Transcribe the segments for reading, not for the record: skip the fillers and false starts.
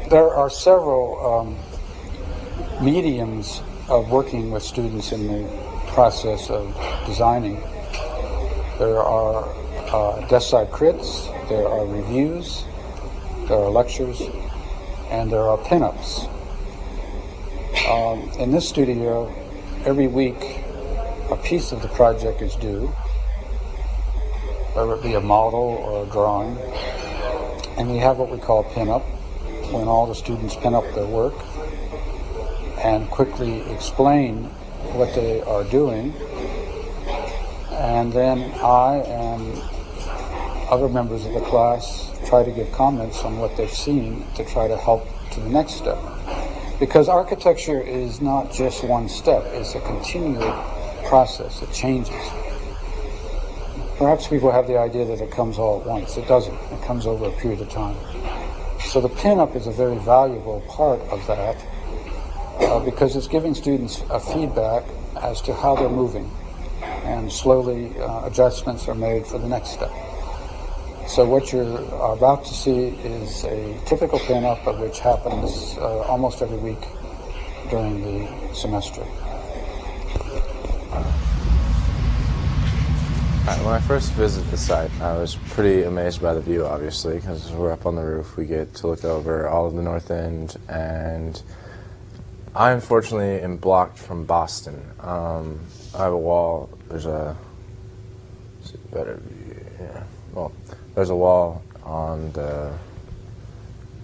There are several mediums of working with students in the process of designing. There are desk side crits, there are reviews, there are lectures, and there are pinups. In this studio, every week a piece of the project is due, whether it be a model or a drawing, and we have what we call pinup, when all the students pin up their work and quickly explain what they are doing, and then I and other members of the class try to give comments on what they've seen to try to help to the next step. Because architecture is not just one step, it's a continual process. It changes. Perhaps people have the idea that it comes all at once. It doesn't. It comes over a period of time. So the pinup is a very valuable part of that because it's giving students a feedback as to how they're moving, and slowly adjustments are made for the next step. So what you're about to see is a typical pinup, which happens almost every week during the semester. When I first visited the site, I was pretty amazed by the view, obviously, because we're up on the roof. We get to look over all of the north end, and I unfortunately am blocked from Boston. I have a wall. There's a better view. Yeah. Well, there's a wall on the,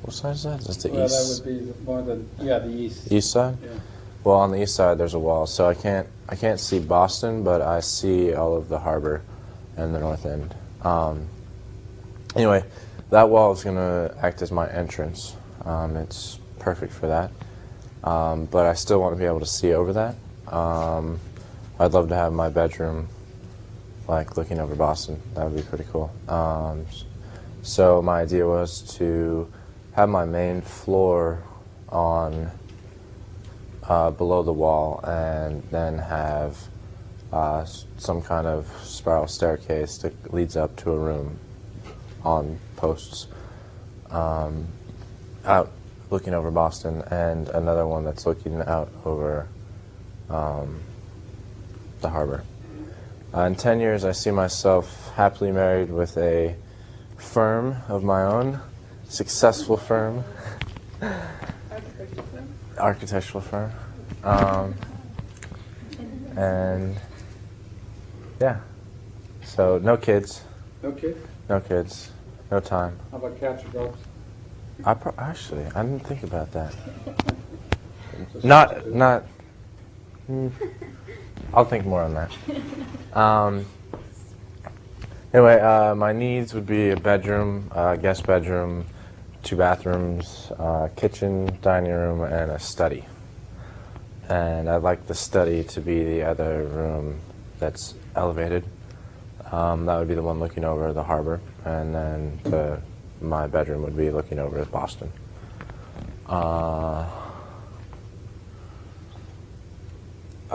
what side is that? Is that the east? That would be more the east. East side? Yeah. Well, on the east side there's a wall, so I can't see Boston, but I see all of the harbor and the north end. Anyway, that wall is going to act as my entrance. It's perfect for that, but I still want to be able to see over that. I'd love to have my bedroom like looking over Boston. That would be pretty cool. So my idea was to have my main floor on below the wall, and then have some kind of spiral staircase that leads up to a room on posts out looking over Boston, and another one that's looking out over the harbor. In 10 years, I see myself happily married with a firm of my own, successful firm. Architectural firm. And yeah, so no kids. No kids? No kids. No time. How about cats or dogs? Actually, I didn't think about that. Not. I'll think more on that. Anyway, my needs would be a bedroom, guest bedroom, 2 bathrooms, kitchen, dining room, and a study. And I'd like the study to be the other room that's elevated. That would be the one looking over the harbor, and then my bedroom would be looking over Boston.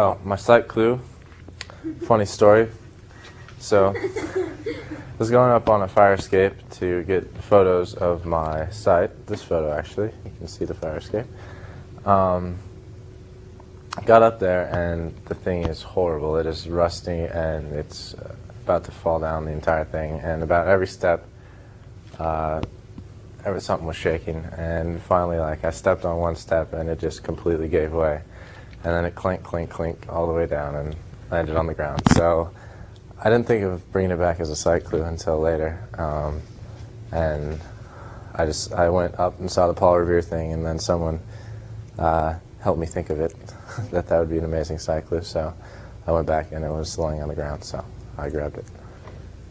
Oh, my site clue. Funny story. So, I was going up on a fire escape to get photos of my site. This photo, actually. You can see the fire escape. Got up there, and the thing is horrible. It is rusting, and it's about to fall down, the entire thing. And about every step, something was shaking. And finally, like, I stepped on one step, and it just completely gave way. And then it clink, clink, clink all the way down and landed on the ground. So I didn't think of bringing it back as a site clue until later. And I went up and saw the Paul Revere thing, and then someone helped me think of it, that would be an amazing site clue. So I went back, and it was lying on the ground, so I grabbed it.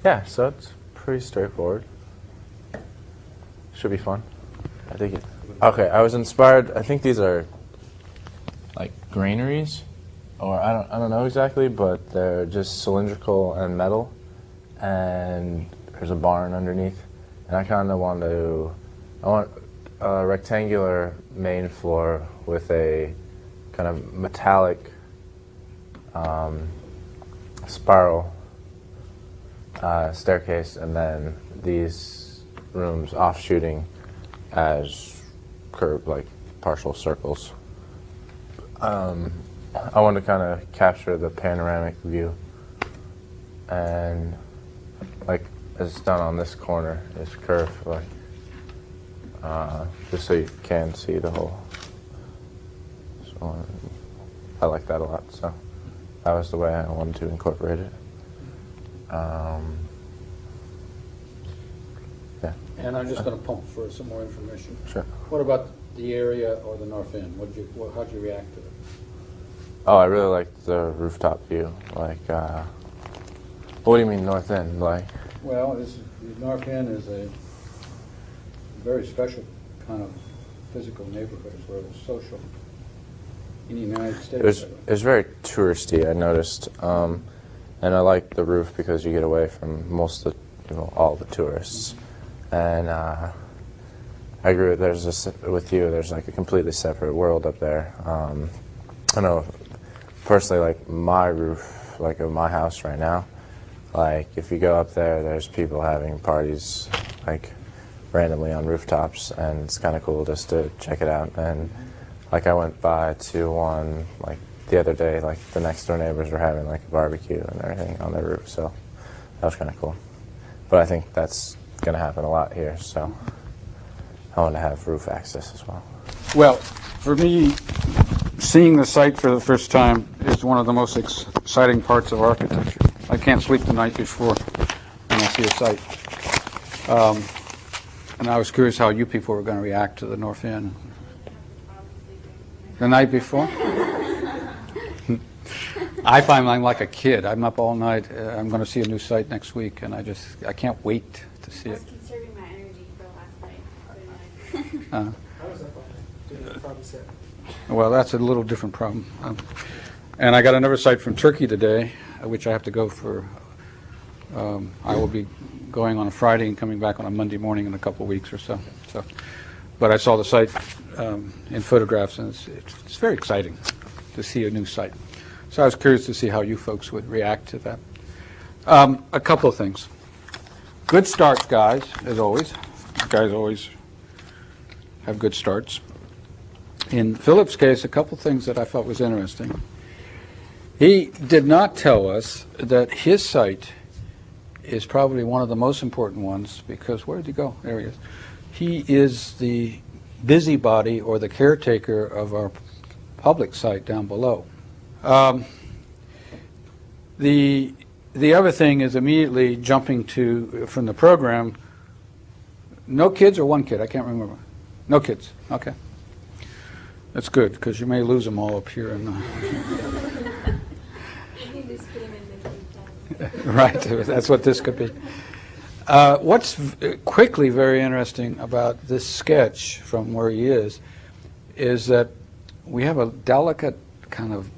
Yeah, so it's pretty straightforward. Should be fun. I dig it. Okay, I was inspired. I think these are like granaries, or I don't know exactly, but they're just cylindrical and metal, and there's a barn underneath. And I kind of want a rectangular main floor with a kind of metallic spiral staircase, and then these rooms offshooting as curved, like partial circles. I want to kind of capture the panoramic view, and like it's done on this corner, it's curved, like just so you can see the whole. So I like that a lot. So that was the way I wanted to incorporate it. Yeah. And I'm just going to pump for some more information. Sure. What about the area or the north end? How'd you react to it? Oh, I really liked the rooftop view. Like, what do you mean north end? Like, Well, the north end is a very special kind of physical neighborhood as well as social in the United States. it was very touristy, I noticed, and I liked the roof because you get away from most of all the tourists. And I agree with there's like a completely separate world up there. I know personally, like my roof, like of my house right now, like if you go up there, there's people having parties like randomly on rooftops, and it's kind of cool just to check it out. And like I went by to one like the other day, like the next door neighbors were having like a barbecue and everything on their roof, so that was kind of cool. But I think that's going to happen a lot here, so I want to have roof access as well. Well, for me, seeing the site for the first time is one of the most exciting parts of architecture. I can't sleep the night before when I see a site. And I was curious how you people were going to react to the north end. The night before? I find I'm like a kid. I'm up all night. I'm going to see a new site next week, and I can't wait to see I it. was conserving my energy for last night. Uh, I was up all night doing the problem set. Well, that's a little different problem. And I got another site from Turkey today, which I have to go for. I will be going on a Friday and coming back on a Monday morning in a couple of weeks or so. But I saw the site in photographs, and it's very exciting to see a new site. So I was curious to see how you folks would react to that. A couple of things. Good starts, guys, as always. You guys always have good starts. In Philip's case, a couple things that I thought was interesting. He did not tell us that his site is probably one of the most important ones, because where did he go? There he is. He is the busybody or the caretaker of our public site down below. The other thing is immediately jumping to, from the program, no kids or one kid? I can't remember. No kids. Okay. That's good, because you may lose them all up here. Right, that's what this could be. What's quickly very interesting about this sketch from where he is that we have a delicate kind of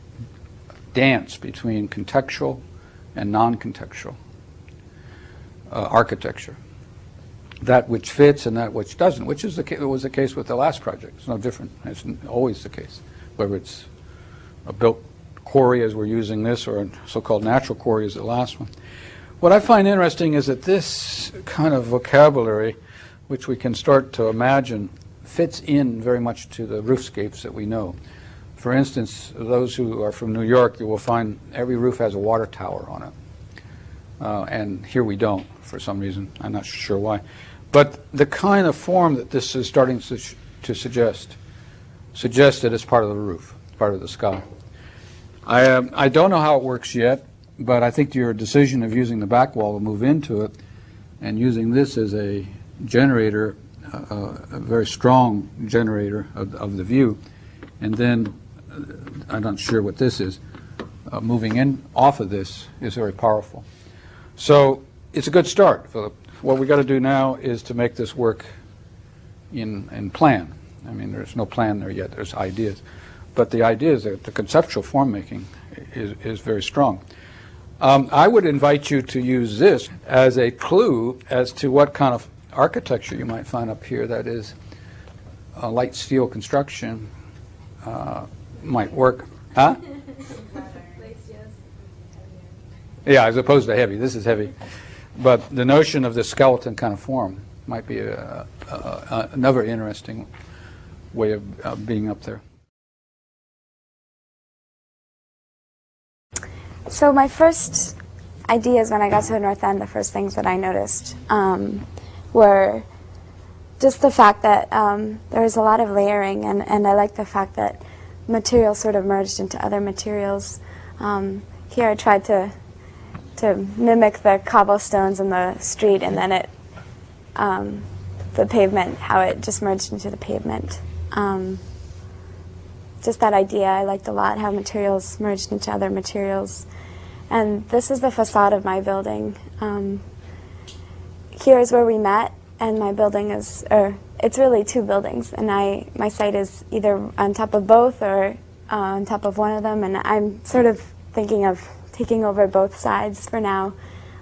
dance between contextual and non-contextual architecture. That which fits and that which doesn't, which was the case with the last project. It's no different. It's always the case, whether it's a built quarry as we're using this, or a so-called natural quarry as the last one. What I find interesting is that this kind of vocabulary, which we can start to imagine, fits in very much to the roofscapes that we know. For instance, those who are from New York, you will find every roof has a water tower on it. And here we don't, for some reason. I'm not sure why. But the kind of form that this is starting to suggest that it's part of the roof, part of the sky. I don't know how it works yet, but I think your decision of using the back wall to move into it and using this as a generator, a very strong generator of the view, and then I'm not sure what this is, moving in off of this is very powerful. So it's a good start, Philip. What we got to do now is to make this work in plan. I mean, there's no plan there yet. There's ideas. But the idea is that the conceptual form making is very strong. I would invite you to use this as a clue as to what kind of architecture you might find up here that is light steel construction might work. Huh? Yeah, as opposed to heavy. This is heavy. But the notion of the skeleton kind of form might be another interesting way of being up there. So my first ideas when I got to the North End, the first things that I noticed were just the fact that there was a lot of layering, and I like the fact that materials sort of merged into other materials. Here I tried to mimic the cobblestones in the street, and then the pavement, how it just merged into the pavement. Just that idea I liked a lot, how materials merged into other materials. And this is the facade of my building. Here is where we met, and my building is, it's really two buildings, and my site is either on top of both or on top of one of them, and I'm sort of thinking of taking over both sides for now.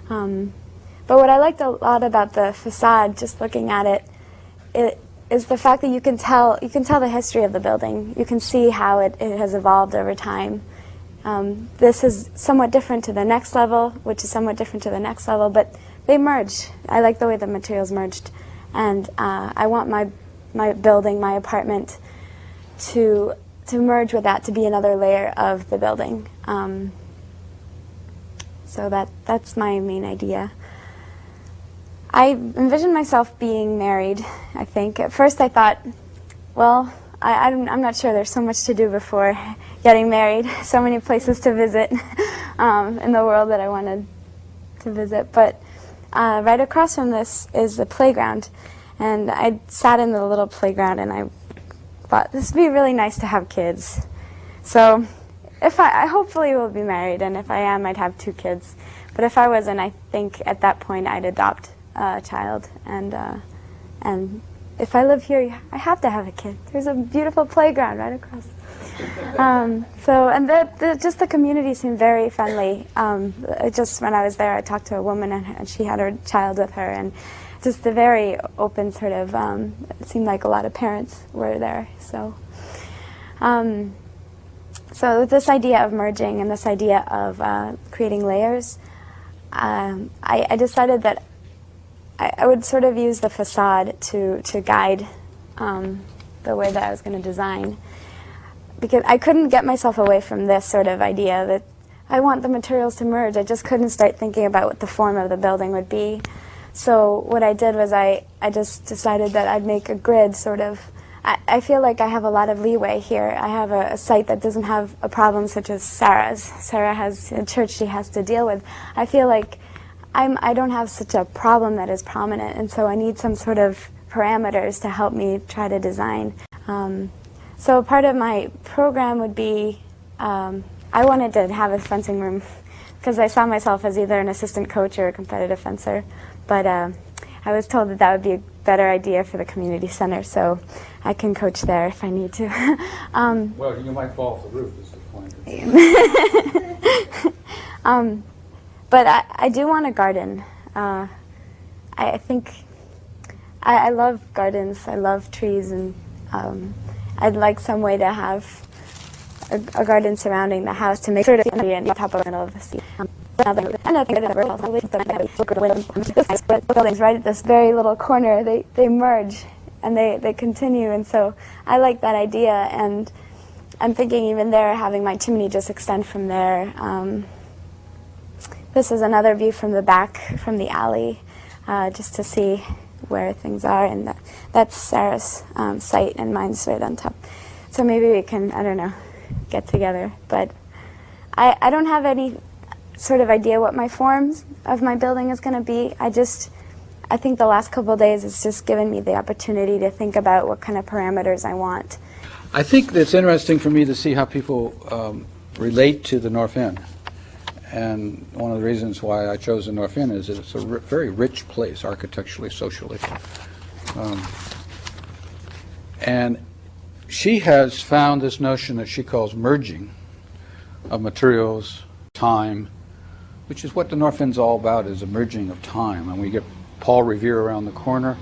But what I liked a lot about the facade, just looking at it is the fact that you can tell the history of the building. You can see how it has evolved over time. This is somewhat different to the next level, which is somewhat different to the next level, but they merge. I like the way the materials merged, and I want my building, my apartment, to merge with that, to be another layer of the building. So that's my main idea. I envisioned myself being married, I think. At first I thought, well, I'm not sure, there's so much to do before getting married, so many places to visit in the world that I wanted to visit. But right across from this is the playground, and I sat in the little playground and I thought this would be really nice to have kids. So if I hopefully will be married, and if I am, I'd have 2 kids. But if I wasn't, I think at that point I'd adopt a child, and if I live here, I have to have a kid. There's a beautiful playground right across. Just the community seemed very friendly. Just when I was there, I talked to a woman, and she had her child with her, and just a very open sort of, it seemed like a lot of parents were there. So this idea of merging and this idea of creating layers, I decided that I would sort of use the facade to guide the way that I was going to design, because I couldn't get myself away from this sort of idea that I want the materials to merge. I just couldn't start thinking about what the form of the building would be. So what I did was I just decided that I'd make a grid sort of. I feel like I have a lot of leeway here. I have a site that doesn't have a problem such as Sarah's. Sarah has a church she has to deal with. I feel like I don't have such a problem that is prominent, and so I need some sort of parameters to help me try to design. So part of my program would be, I wanted to have a fencing room because I saw myself as either an assistant coach or a competitive fencer, but I was told that would be a better idea for the community center, so I can coach there if I need to. Well, you might fall off the roof is the point. But I do want a garden. I think I love gardens. I love trees, and I'd like some way to have a garden surrounding the house to make sure to be on top of the middle of the sea. Buildings right at this very little corner, they merge and they continue, and so I like that idea. And I'm thinking even there, having my chimney just extend from there. This is another view from the back, from the alley, just to see where things are, and that's Sarah's site, and mine's right on top. So maybe we can, I don't know, get together. But I don't have any sort of idea what my forms of my building is going to be. I think the last couple of days has just given me the opportunity to think about what kind of parameters I want. I think it's interesting for me to see how people relate to the North End. And one of the reasons why I chose the North End is that it's a very rich place, architecturally, socially. And she has found this notion that she calls merging of materials, time, which is what the North End's all about, is a merging of time. And we get Paul Revere around the corner,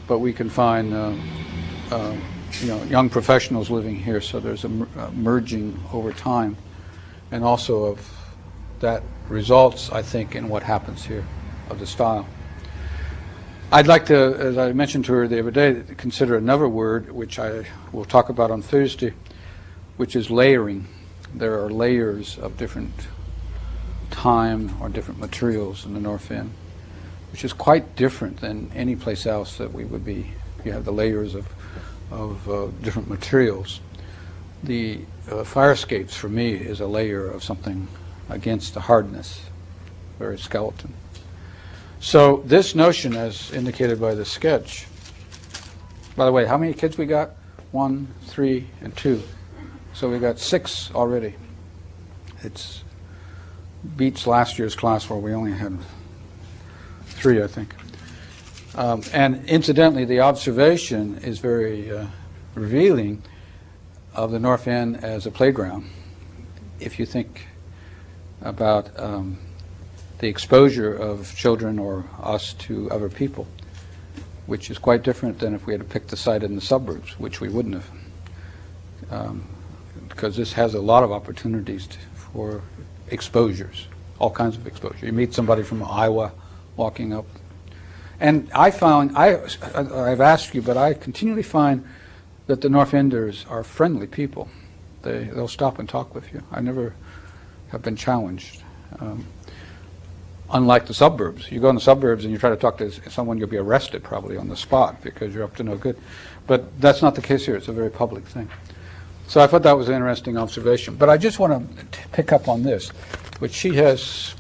but we can find young professionals living here, so there's a merging over time, and also of that results, I think, in what happens here, of the style. I'd like to, as I mentioned to her the other day, consider another word, which I will talk about on Thursday, which is layering. There are layers of different time or different materials in the North End, which is quite different than any place else that we would be. You have the layers of different materials. The fire escapes, for me, is a layer of something against the hardness, very skeleton. So this notion, as indicated by the sketch, by the way, how many kids we got? 1, 3, and 2. So we got 6 already. It beats last year's class where we only had 3, I think. And incidentally, the observation is very revealing of the North End as a playground. If you think about the exposure of children or us to other people, which is quite different than if we had picked the site in the suburbs, which we wouldn't have. Because this has a lot of opportunities for exposures, all kinds of exposure. You meet somebody from Iowa walking up. And I found, I've asked you, but I continually find that the North Enders are friendly people. They'll stop and talk with you. I never have been challenged. Unlike the suburbs. You go in the suburbs and you try to talk to someone, you'll be arrested probably on the spot because you're up to no good. But that's not the case here. It's a very public thing. So I thought that was an interesting observation. But I just want to pick up on this, which she has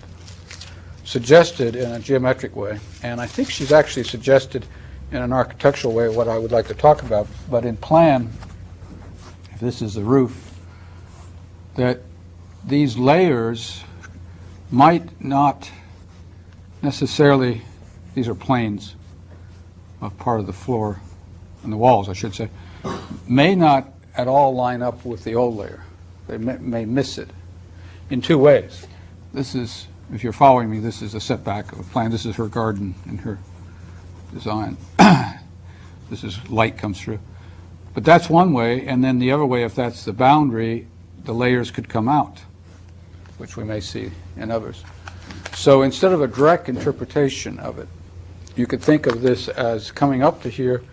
suggested in a geometric way, and I think she's actually suggested in an architectural way what I would like to talk about. But in plan, if this is the roof, that these layers might not necessarily, these are planes of part of the floor, and the walls, I should say, may not at all line up with the old layer. They may miss it in 2 ways. This is, if you're following me, this is a setback of a plan. This is her garden in her design. This is light comes through. But that's one way, and then the other way, if that's the boundary, the layers could come out, which we may see in others. So instead of a direct interpretation of it, you could think of this as coming up to here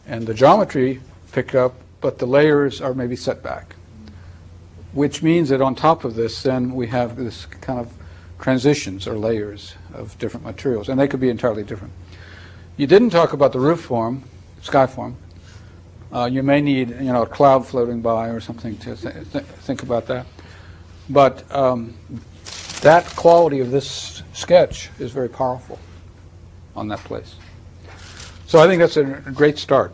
and the geometry pick up, but the layers are maybe set back, which means that on top of this then we have this kind of transitions or layers of different materials, and they could be entirely different. You didn't talk about the roof form, sky form. You may need, a cloud floating by or something to think about that. But that quality of this sketch is very powerful on that place. So I think that's a great start.